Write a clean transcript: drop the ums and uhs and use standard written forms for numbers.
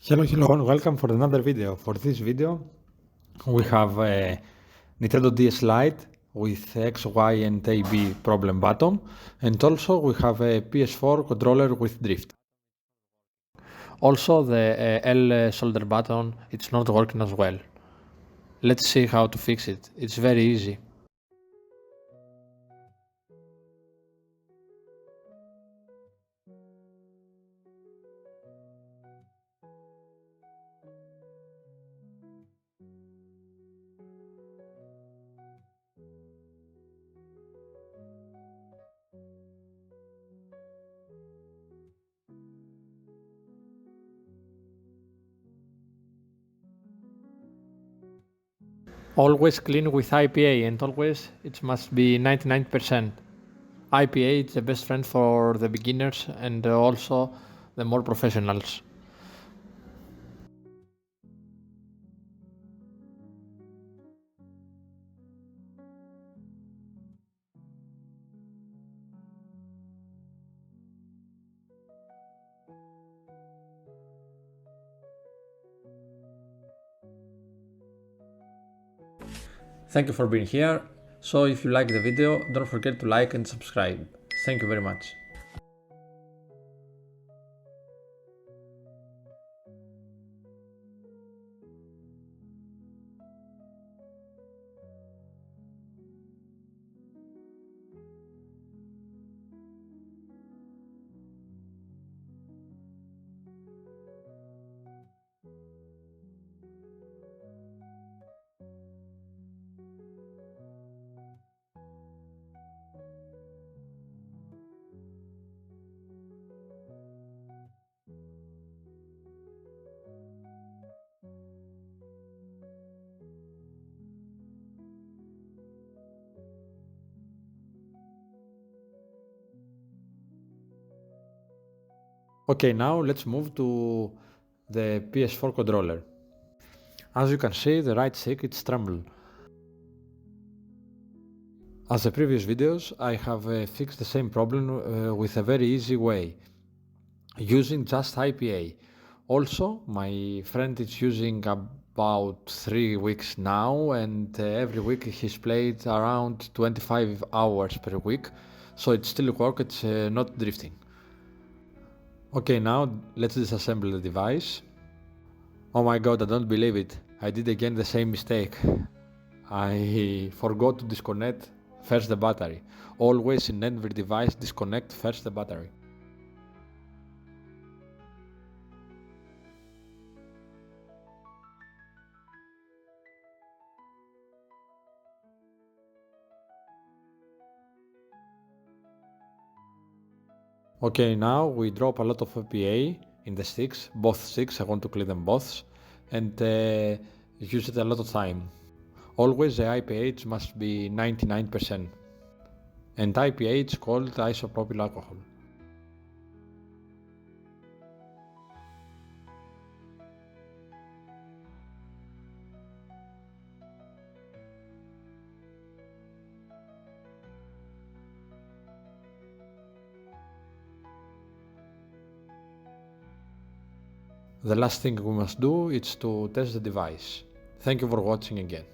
Hello and welcome for another video. For this video we have a Nintendo DS Lite with X, Y and AB problem button, and also we have a PS4 controller with drift. Also the L solder button, it's not working as well. Let's see how to fix it. It's very easy. Always clean with IPA, and always it must be 99%. IPA is the best friend for the beginners and also the more professionals. Thank you for being here. So if you like the video, don't forget to like and subscribe. Thank you very much. Okay, now let's move to the PS4 controller. As you can see, the right stick is tremble. As the previous videos, I have fixed the same problem with a very easy way, using just IPA. Also, my friend is using about 3 weeks now, and every week he's played around 25 hours per week, so it still works, it's not drifting. Okay, now let's disassemble the device. Oh my god, I don't believe it. I did again the same mistake. I forgot to disconnect first the battery. Always in every device, disconnect first the battery. Okay, now we drop a lot of IPA in the sticks, both sticks, I want to clean them both, and use it a lot of time. Always the IPH must be 99%, and IPA is called isopropyl alcohol. The last thing we must do is to test the device. Thank you for watching again.